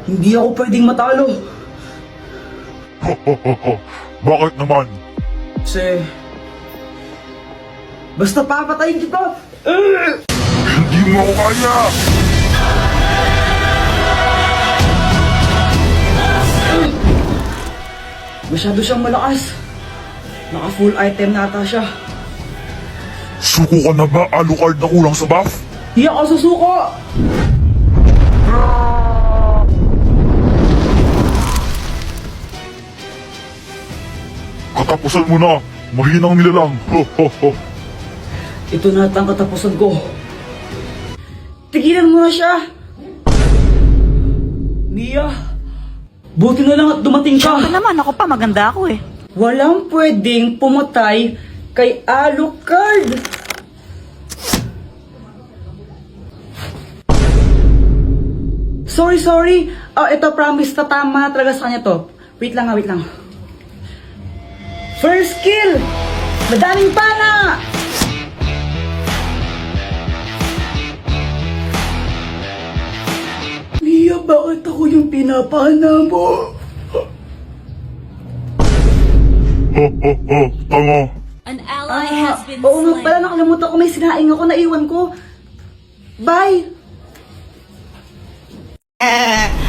Hindi ako pwedeng matalo. Bakit naman? Kasi... Basta papatayin kita! Hindi mo ako kaya! Masyado siyang malakas. Naka full item na ata siya. Suko ka na ba? Alucard na kulang sa buff? Di ako susuko! Katapusan mo na! Mahinang nilalang! Ho ho ho! Ito na ang katapusan ko. Tigilan mo na siya! Mia! Buti na lang at dumating ka! Siyempre naman, ako pa, maganda ako eh. Walang pwedeng pumatay kay Alucard! Sorry. Ito promise na tama na talaga sa kanya to. Wait lang. First kill! Madaming pana! Mia, bakit ako yung pinapana mo? Ho ho ho! Tanga! An ally has been Oo nga slain. pala, nakalimutan ko may sinaing ako, naiwan ko. Bye!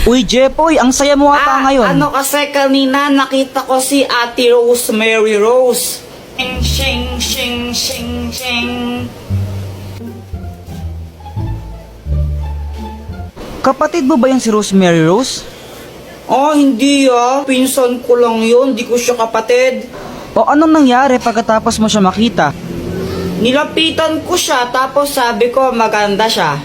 Uy, Jepoy, ang saya mo ata ngayon. Ano kasi kanina nakita ko si Ate Rosemary Rose. Shing. Kapatid mo ba yung si Rosemary Rose? Oh, hindi Pinsan ko lang yun, di ko siya kapatid. O anong nangyari pagkatapos mo siya makita? Nilapitan ko siya tapos sabi ko maganda siya.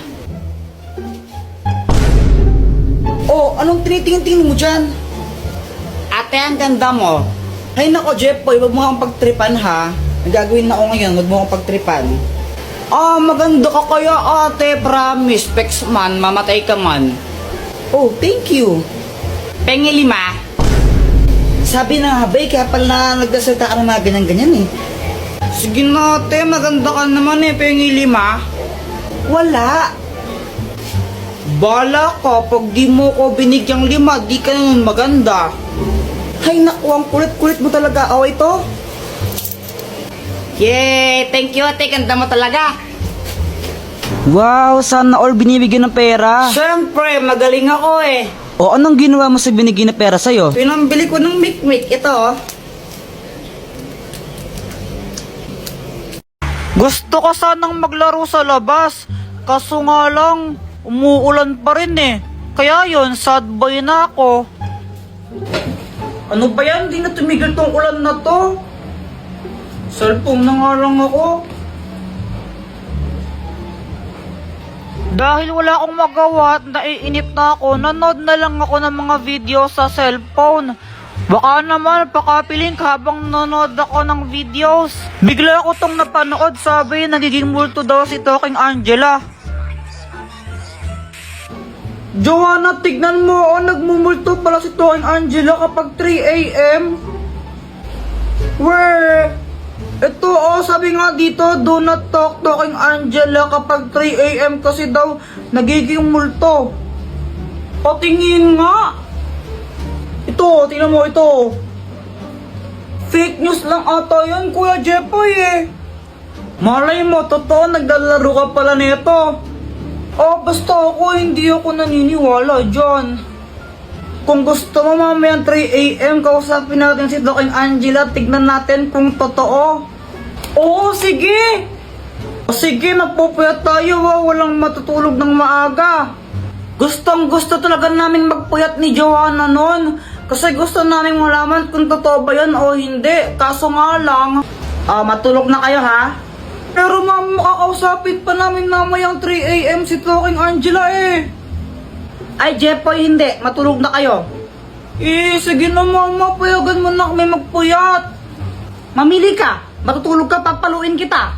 Oh, anong tinitingin mo dyan? Ate, ang ganda mo. Ay nako, Jepoy, wag mo kang pagtripan ha. Nagagawin na ako ngayon, wag mo kang pagtripan. Maganda ka kaya ate, promise. Pex man, mamatay ka man. Oh, thank you. Pengi 5. Sabi na nga, bay, kaya pala nagdasalita ka ng mga ganyan-ganyan eh. Sige na ate, maganda ka naman eh, pengi 5. Wala. Bala ka, pag di mo ko binigyang 5, di ka naman maganda. Hay naku, ang kulit-kulit mo talaga. Oh, ito. Yay! Thank you ate, ganda mo talaga. Wow, sana all binibigyan ng pera. Siyempre, magaling ako eh. O anong ginawa mo sa binigyan na pera sa'yo? Pinambili ko ng mikmik. Ito. Gusto ko sanang maglaro sa labas. Kaso nga lang, umuulan pa rin eh. Kaya yon, sad boy na ako. Ano ba yan? Di na tumigil tong ulan na to. Cellphone na nga lang ako. Dahil wala akong magawa at naiinip na ako, nanood na lang ako ng mga video sa cellphone. Baka naman pakapiling habang nanonood ako ng videos. Bigla ako tong napanood, sabi nagiging multo daw si Talking Angela. Joanna, tignan mo, nagmumulto pala si Talking Angela kapag 3 AM. Where? Ito sabi nga dito, do not talk Talking Angela kapag 3 AM kasi daw nagiging multo. Patingin nga. Ito, tingnan mo ito. Fake news lang ata yan, Kuya Jepoy eh. Malay mo, totoo, naglalaro ka pala nito. Basta ako, hindi ako naniniwala dyan. Kung gusto mo mamayang 3 AM, kausapin natin si Talking Angela, tignan natin kung totoo. Oo, sige! Sige, napupuyat tayo walang matutulog ng maaga. Gustong gusto talaga namin magpuyat ni Joanna nun. Kasi gusto namin malaman kung totoo ba yan o hindi. Kaso nga lang, matulog na kayo ha? Pero ma'am, makakausapin pa namin mamayang 3 AM si Talking Angela eh. Ay, Jepoy, hindi. Matulog na kayo. Sige na mama, payagan mo na kami magpuyat. Mamili ka. Matutulog ka, papaluin kita.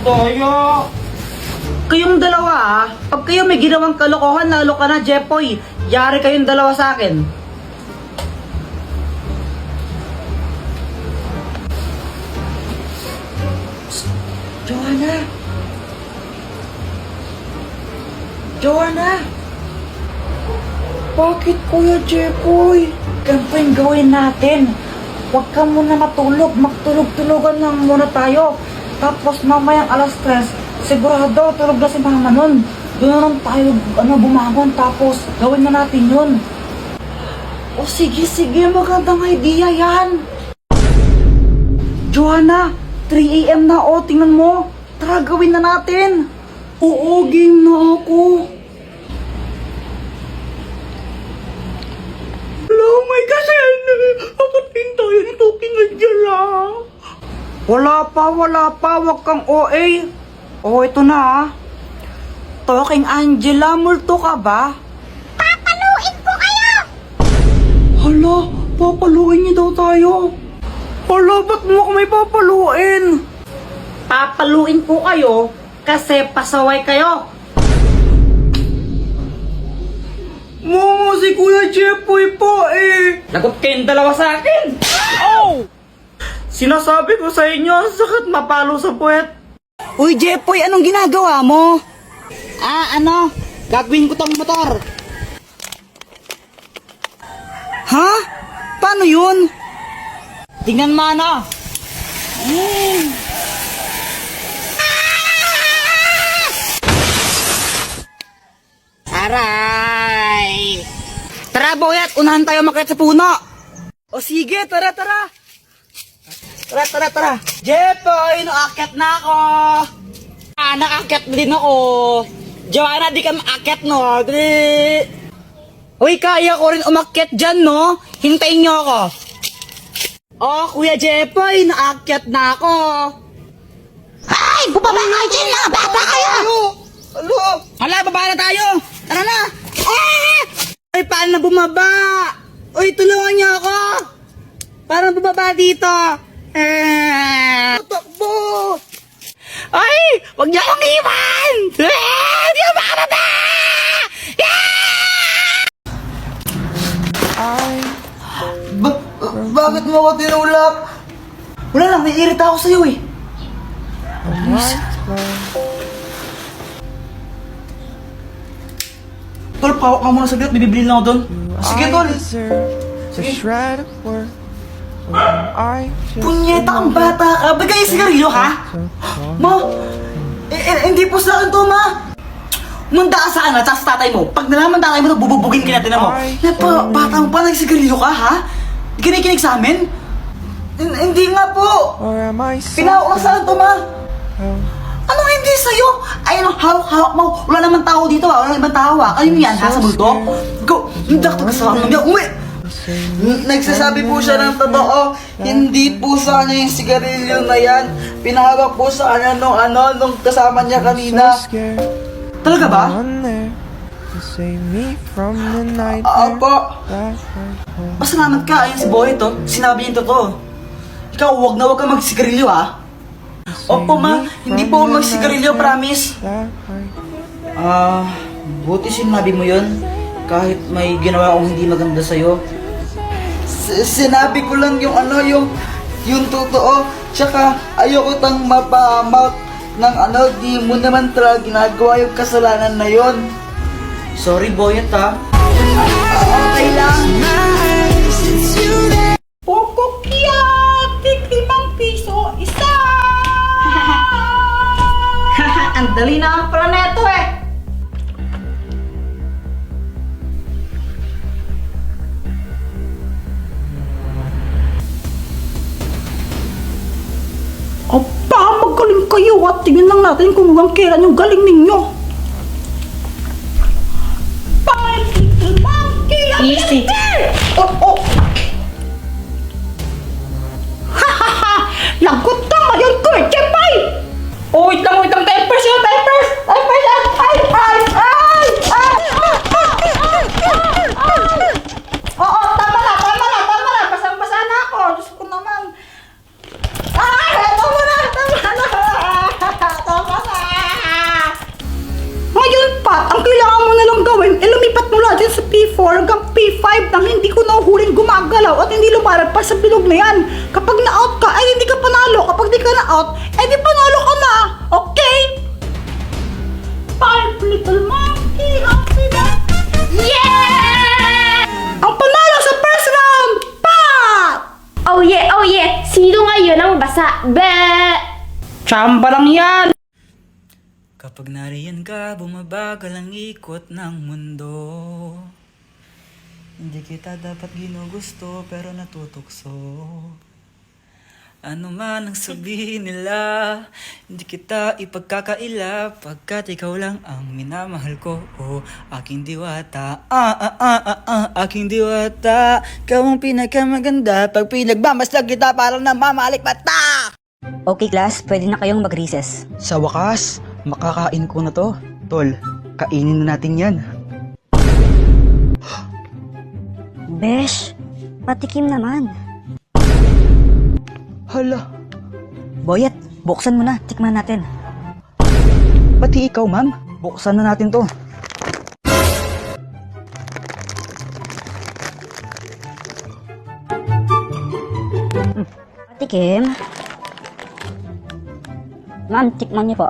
Daya. Kayong dalawa pag kayo may ginawang kalokohan, lalo ka na, Jepoy. Yari kayong dalawa sa akin. Joanna! Bakit, Kuya Jepoy? Ganito yung gawin natin. Huwag ka muna matulog. Magtulog-tulogan lang muna tayo. Tapos mamayang alas 3, sigurado tulog na si mama nun. Doon na lang tayo bumangon. Tapos gawin na natin yun. O sige, magandang idea yan. Joanna, 3 AM na o. Tingnan mo. Tara, gawin na natin. Oo, game na ako. Hello, my kasal. Bakit tayo nito kinadjala? Wala pa. Huwag kang OA. Oh, ito na ah. Talking Angela, multo ka ba? Papaluin ko kayo! Hala, papaluin niyo daw tayo. Hala, ba't mo ako may papaluin? Papaluin ko kayo kasi pasaway kayo. Momo, si Kuya Jepoy po eh. Lagot kayong dalawa sa akin. Oh! Sinasabi ko sa inyo, ang sakit mapalo sa puwet. Uy, Jepoy, anong ginagawa mo? Gagawin ko tong motor. Ha? Paano yun? Tingnan mo ano. Aray! Tara, boyat, unahan tayo makit sa puno. O sige, tara. Tara. Jepoy, naakyat na ako. Naakyat din ako. Joanna, di ka maakyat, no? Dali. Uy, kaya ko rin umakyat dyan, no? Hintayin niyo ako. Oh, Kuya Jepoy, naakyat na ako. Ay, bubaba kayo dyan, mga bata kayo! Alo! Hala, baba na tayo! Tara na! Ay, paano na bumaba? Uy, tulungan niyo ako! Paano bumaba dito? Takbo! Ay! Huwag niyo akong iwan! Di ako makarata! Bakit mo ako tinulak? Wala lang, naiirita ako sa'yo eh. Tol, pawak ka muna saglit, bibili lang ako doon. Sige, Tol. Punyeta kang bata ka, bagay sigarilyo ha? Ma, hindi po sa akin to, ma. Munda ka sa akin, tsaka sa tatay mo. Pag nalaman tatay mo, bububugin ka natin mo. Bata mo pa, nagsigarilyo ka ha? Di ka nakikinig sa amin? Hindi nga po. Pinahawak lang sa akin to, ma. Ano hindi sa'yo? Ayun, hawak mo. Wala naman tao dito ha, wala naman tao ha. Kayo yan ha, sa multo? Go, hindi ako kasama ng uwi. Nagsasabi po siya ng totoo. Hindi po sa kanya yung sigarilyo na yan. Pinahawak po sa kanya nung kasama niya kanina. Talaga ba? Opo. Pasalamat ka, ayun si Boy to. Sinabi niya totoo. Ikaw, huwag ka magsigarilyo ha. Opo ma, hindi po ako magsigarilyo, promise. Buti sinabi mo yun. Kahit may ginawa akong hindi maganda sa'yo. Sinabi ko lang yung totoo. Tsaka ayoko tang mapahamak ng di mo naman talaga ginagawa yung kasalanan na yon. Sorry, Boyet ha. Okay lang. Poco Kiatik, 5 piso, isa! Ang dali na pala neto eh. Opa, magaling kayo at tingnan lang natin kung hanggang kailan yung galing ninyo. Easy. Oh. Lagot na ngayon ko eh, Jepay! Oh, wait lang, diapers yun, diapers! Oo, tama na, basang-basa na ako, Diyos ko naman. Tama na! Ngayon, Pat, ang kailangan mo na lang gawin, lumipat mula dyan sa P4 hanggang P5 nang hindi ko nahuhuling gumagalaw at hindi lumalagpas sa bilog na yan. Kapag na-out ka, ay hindi ka panalo. Kapag di ka na-out, ay di panalo ka na. Okay? 5 little monkey, happy na. Yeah! Be! Tsamba lang yan! Kapag nariyan ka, bumabagal ang ikot ng mundo. Hindi kita dapat ginugusto pero natutukso. Ano man ang sabihin nila, hindi kita ipagkakaila pagkat ikaw lang ang minamahal ko. Oh, aking diwata, aking diwata. Ikaw ang pinakamaganda pag pinagmamasdan kita parang namamalik mata. Okay class, pwede na kayong mag-recess. Sa wakas, makakain ko na to. Tol, kainin na natin yan. Besh, patikim naman. Hala, Boyet, buksan mo na, tikman natin. pati ikaw ma'am, buksan na natin to. Patikim. Ma'am, tikman niyo po.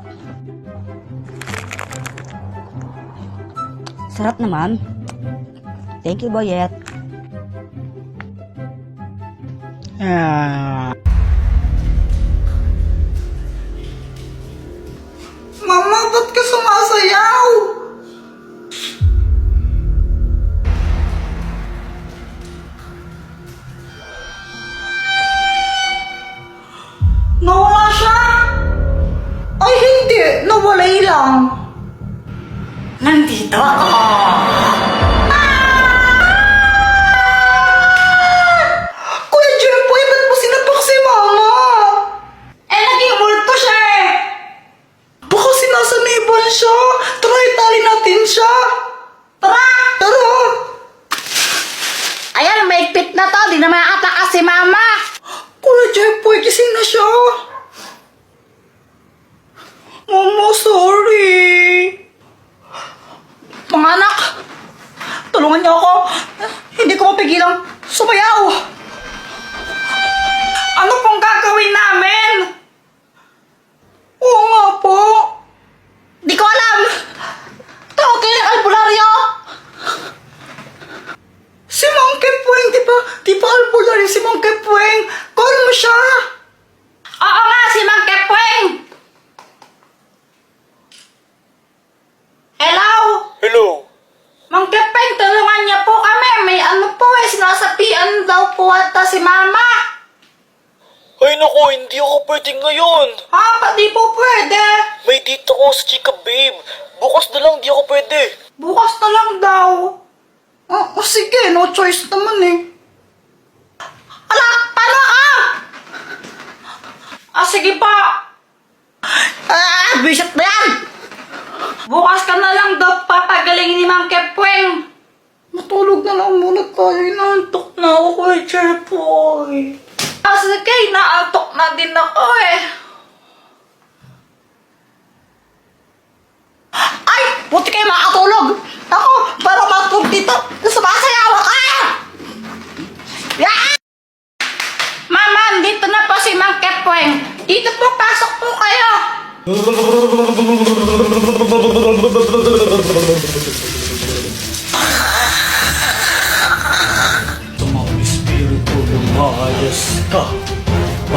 Sarap naman. Thank you, Boyet. Mama, ba't ka sumasayaw? Nawala siya? Ay, hindi. Nawalay lang. Nandito ako. Kuya Jempoy, ba't mo sinapak si Mama? Naging multo siya eh. Baka sinasaniban siya. Tara, itali natin siya. Tara! Tara! Ayan, maigpit na to. Di na makakatakas si Mama. Kuya Jempoy, gising na siya. Mama, sorry. Mga anak, tulungan niyo ako. Hindi ko mapigilang sumayaw. Ano pong gagawin namin? Oo nga po. Di ko alam. Tawagin ang albularyo. Si Monkey Puwing, di ba albularyo si Monkey Puwing? Call mo siya. Oo nga, si Mang Kepweng. Hello? Hello? Mang Kepweng, tulungan niya po kami. May ano po eh, sinasapian daw po ata si Mama. Ay naku, hindi ako pwede ngayon. Pa, di po pwede. May dito ko sa chika babe. Bukas na lang, di ako pwede. Bukas na lang daw. Sige, no choice naman eh. Ala, paano ka? Sige pa. Bisit na yan. Bukas ka na lang daw papagalingin ni Mang Kepweng. Matulog na lang muna tayo. Inaantok na ako kay Jeffoy. Sige, naantok na din ako eh. Ay, buti kayo makatulog. Ako, para matulog dito, sumasayaw ka! Yeah! Mama, dito na po si Mang Kepweng. Dito po, pasok po kayo.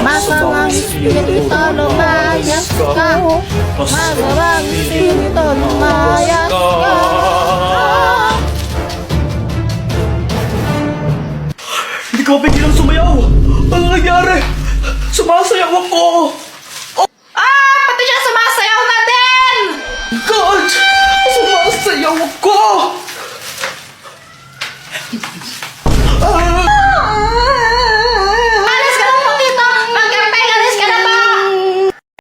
Masamang espiritu lumayas ka. Masamang espiritu lumayas ka. Hindi ko pigilang sumayaw. Ano nangyari? Sumasayaw ako. Pati siya sumasayaw na din! God! Sumasayaw ako.